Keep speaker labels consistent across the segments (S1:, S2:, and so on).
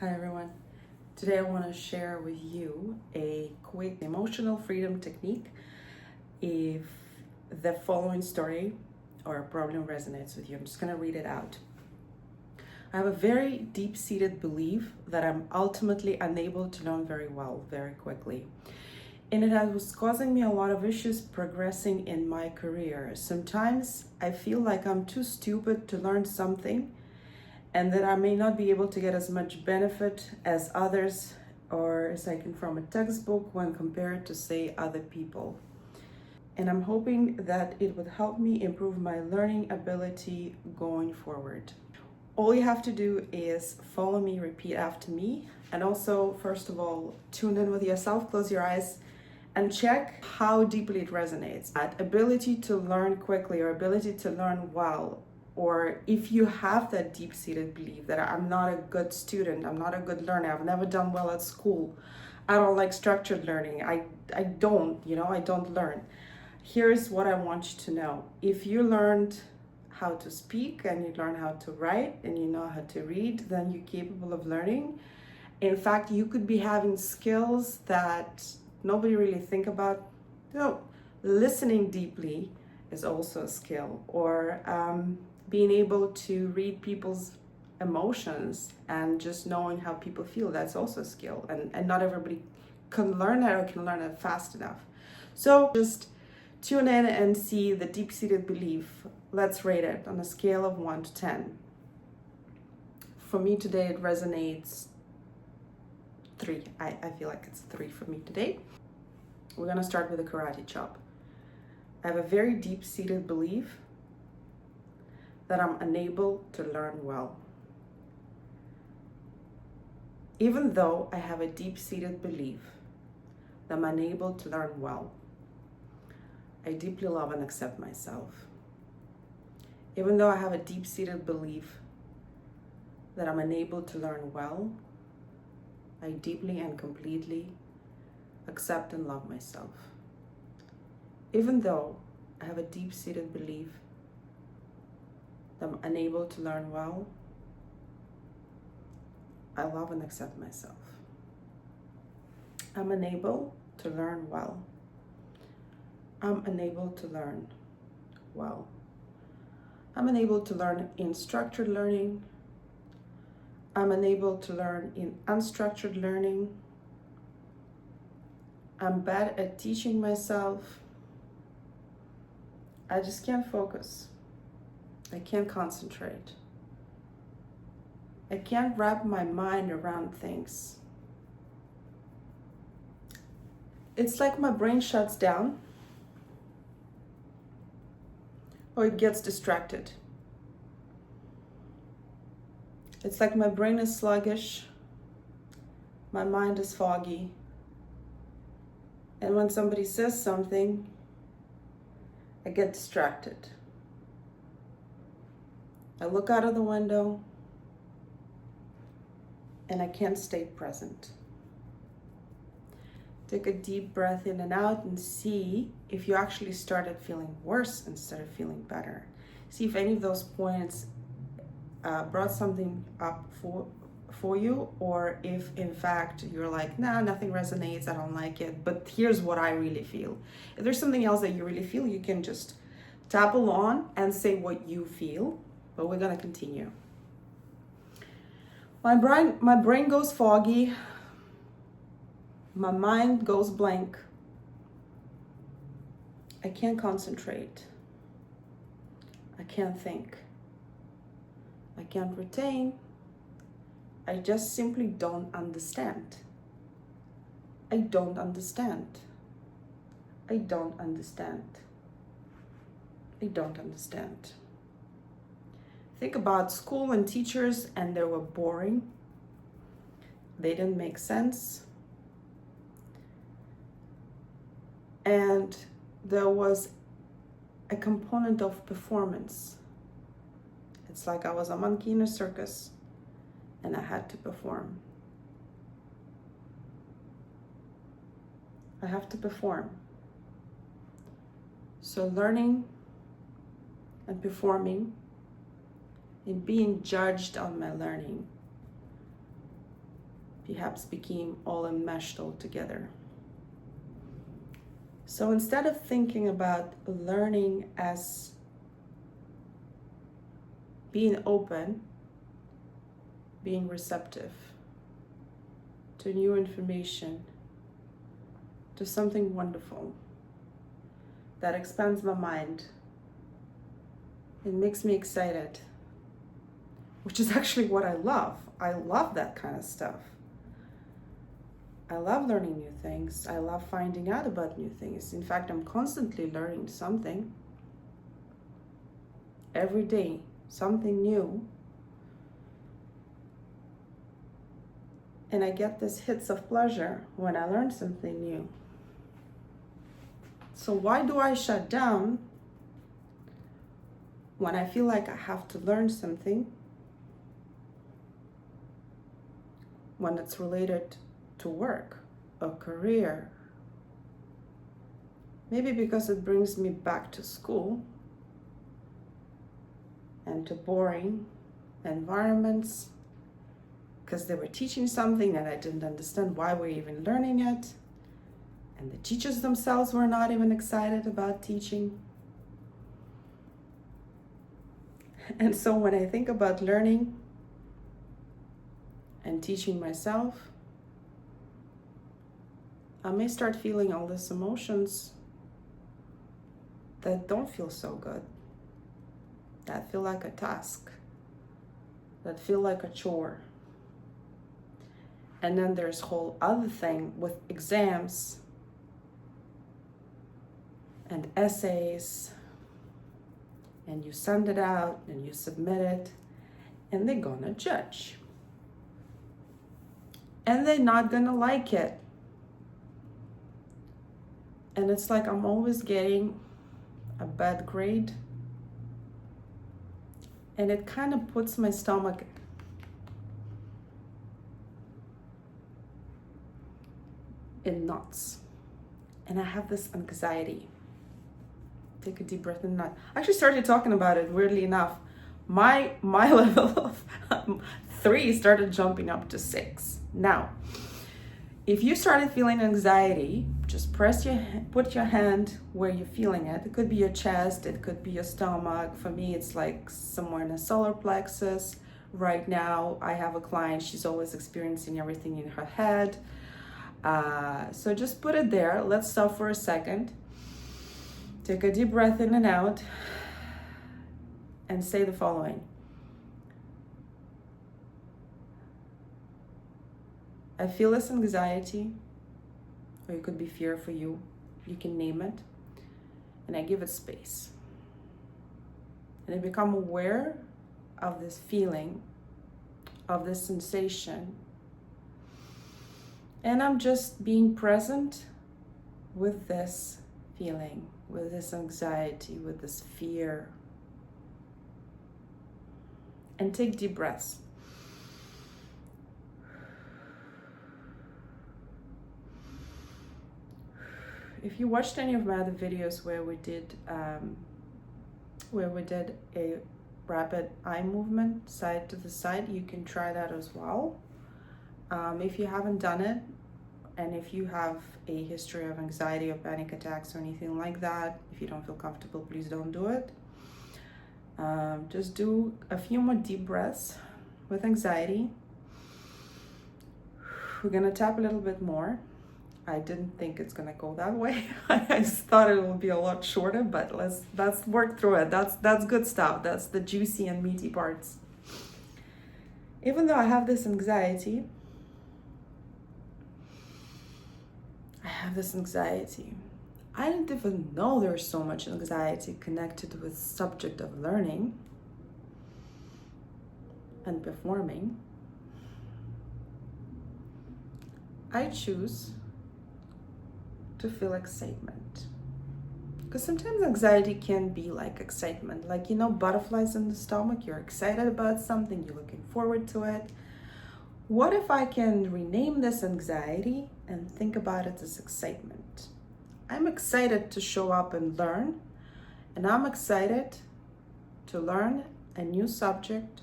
S1: Hi everyone. Today I want to share with you a quick emotional freedom technique if the following story or problem resonates with you. I'm just going to read it out. I have a very deep-seated belief that I'm ultimately unable to learn very well, very quickly. And it was causing me a lot of issues progressing in my career. Sometimes I feel like I'm too stupid to learn something and that I may not be able to get as much benefit as others or as I can from a textbook when compared to, say, other people. And I'm hoping that it would help me improve my learning ability going forward. All you have to do is follow me, repeat after me, and also, first of all, tune in with yourself, close your eyes, and check how deeply it resonates. That ability to learn quickly or ability to learn well, or if you have that deep-seated belief that I'm not a good student, I'm not a good learner, I've never done well at school, I don't like structured learning, I don't learn. Here's what I want you to know. If you learned how to speak and you learn how to write and you know how to read, then you're capable of learning. In fact, you could be having skills that nobody really think about. Listening deeply is also a skill, or being able to read people's emotions and just knowing how people feel, that's also a skill, and not everybody can learn that or can learn it fast enough. So just tune in and see the deep-seated belief. Let's rate it on a scale of 1 to 10. For me today, it resonates 3. I feel like it's 3 for me today. We're gonna start with a karate chop. I have a very deep-seated belief that I'm unable to learn well. Even though I have a deep-seated belief that I'm unable to learn well, I deeply love and accept myself. Even though I have a deep-seated belief that I'm unable to learn well, I deeply and completely accept and love myself. Even though I have a deep-seated belief that I'm unable to learn well, I love and accept myself. I'm unable to learn well. I'm unable to learn well. I'm unable to learn in structured learning. I'm unable to learn in unstructured learning. I'm bad at teaching myself. I just can't focus. I can't concentrate. I can't wrap my mind around things. It's like my brain shuts down or it gets distracted. It's like my brain is sluggish, my mind is foggy, and when somebody says something, I get distracted. I look out of the window and I can't stay present. Take a deep breath in and out and see if you actually started feeling worse instead of feeling better. See if any of those points brought something up for you, or if in fact you're like, nah, nothing resonates, I don't like it, but here's what I really feel. If there's something else that you really feel, you can just tap along and say what you feel, but we're gonna continue. My brain goes foggy, my mind goes blank, I can't concentrate, I can't think, I can't retain, I just simply don't understand. I don't understand. I don't understand. I don't understand. Think about school and teachers, and they were boring. They didn't make sense. And there was a component of performance. It's like I was a monkey in a circus and I had to perform. I have to perform. So learning and performing and being judged on my learning perhaps became all enmeshed all together. So instead of thinking about learning as being open, being receptive to new information, to something wonderful that expands my mind, it makes me excited, which is actually what I love. I love that kind of stuff. I love learning new things. I love finding out about new things. In fact, I'm constantly learning something. Every day, something new. And I get these hits of pleasure when I learn something new. So why do I shut down when I feel like I have to learn something when it's related to work or career? Maybe because it brings me back to school and to boring environments, because they were teaching something that I didn't understand why we're even learning it, and the teachers themselves were not even excited about teaching. And so when I think about learning and teaching myself, I may start feeling all these emotions that don't feel so good, that feel like a task, that feel like a chore. And then there's whole other thing with exams and essays, and you send it out and you submit it, and they're gonna judge. And they're not gonna like it. And it's like I'm always getting a bad grade. And it kind of puts my stomach in knots. And I have this anxiety. Take a deep breath in. I actually started talking about it, weirdly enough. My level of 3 started jumping up to 6. Now, if you started feeling anxiety, just put your hand where you're feeling it. It could be your chest, it could be your stomach. For me, it's like somewhere in the solar plexus. Right now, I have a client, she's always experiencing everything in her head. So just put it there. Let's stop for a second. Take a deep breath in and out and say the following. I feel this anxiety, or it could be fear for you. You can name it. And I give it space. And I become aware of this feeling, of this sensation. And I'm just being present with this feeling, with this anxiety, with this fear. And take deep breaths. If you watched any of my other videos where we did a rapid eye movement side to the side, you can try that as well. If you haven't done it, and if you have a history of anxiety or panic attacks or anything like that, if you don't feel comfortable, please don't do it. Just do a few more deep breaths with anxiety. We're gonna tap a little bit more. I didn't think it's gonna go that way. I just thought it would be a lot shorter, but let's work through it. That's good stuff. That's the juicy and meaty parts. Even though I have this anxiety, I didn't even know there's so much anxiety connected with subject of learning and performing. I choose to feel excitement. Because sometimes anxiety can be like excitement, like, butterflies in the stomach. You're excited about something, you're looking forward to it. What if I can rename this anxiety and think about it as excitement? I'm excited to show up and learn, and I'm excited to learn a new subject,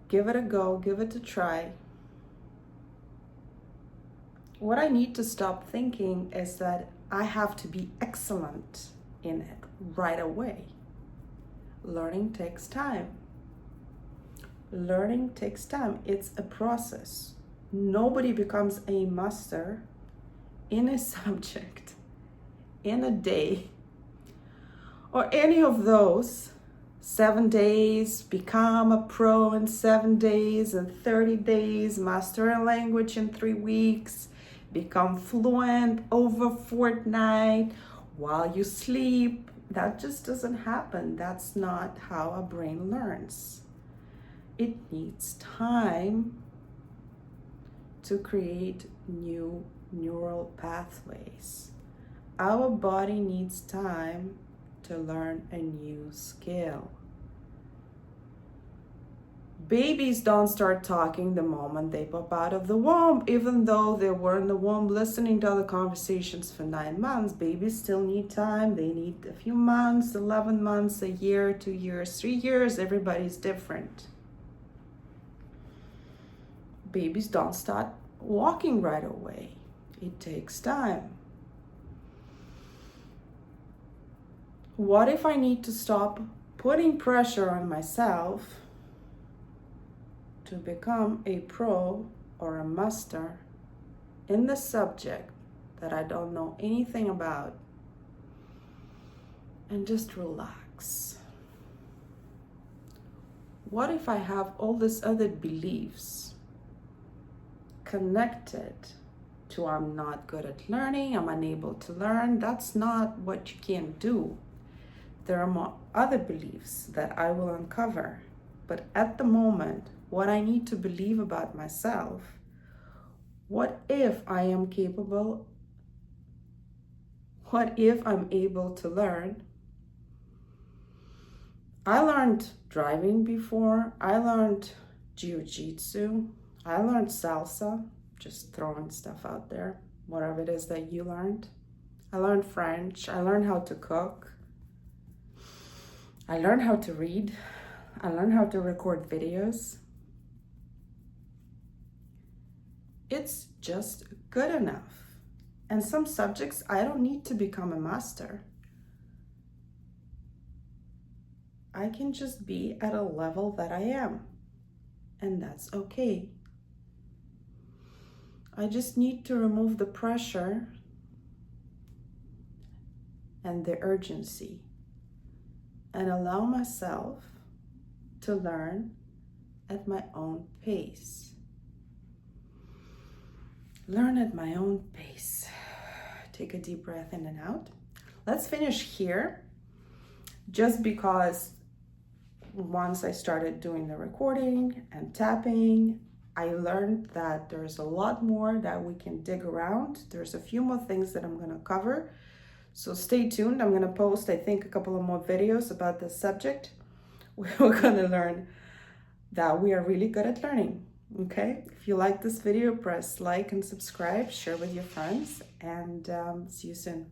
S1: give it a go, give it a try, What I need to stop thinking is that I have to be excellent in it right away. Learning takes time. Learning takes time. It's a process. Nobody becomes a master in a subject in a day or any of those 7 days, become a pro in 7 days, and 30 days, master a language in 3 weeks, become fluent over fortnight while you sleep. That just doesn't happen. That's not how a brain learns. It needs time to create new neural pathways. Our body needs time to learn a new skill. Babies don't start talking the moment they pop out of the womb, even though they were in the womb listening to other conversations for 9 months. Babies still need time. They need a few months, 11 months, a year, 2 years, 3 years. Everybody's different. Babies don't start walking right away. It takes time. What if I need to stop putting pressure on myself to become a pro or a master in the subject that I don't know anything about, and just relax? What if I have all these other beliefs connected to I'm not good at learning, I'm unable to learn? That's not what you can do. There are more other beliefs that I will uncover. But at the moment, what I need to believe about myself, what if I am capable? What if I'm able to learn? I learned driving before. I learned jiu-jitsu. I learned salsa, just throwing stuff out there, whatever it is that you learned. I learned French. I learned how to cook. I learned how to read. I learned how to record videos. It's just good enough. And some subjects, I don't need to become a master. I can just be at a level that I am. And that's okay. I just need to remove the pressure and the urgency and allow myself to learn at my own pace. Learn at my own pace. Take a deep breath in and out. Let's finish here, just because once I started doing the recording and tapping, I learned that there's a lot more that we can dig around. There's a few more things that I'm going to cover. So stay tuned. I'm going to post, I think, a couple of more videos about this subject. We're going to learn that we are really good at learning. Okay? If you like this video, press like and subscribe, share with your friends, and see you soon.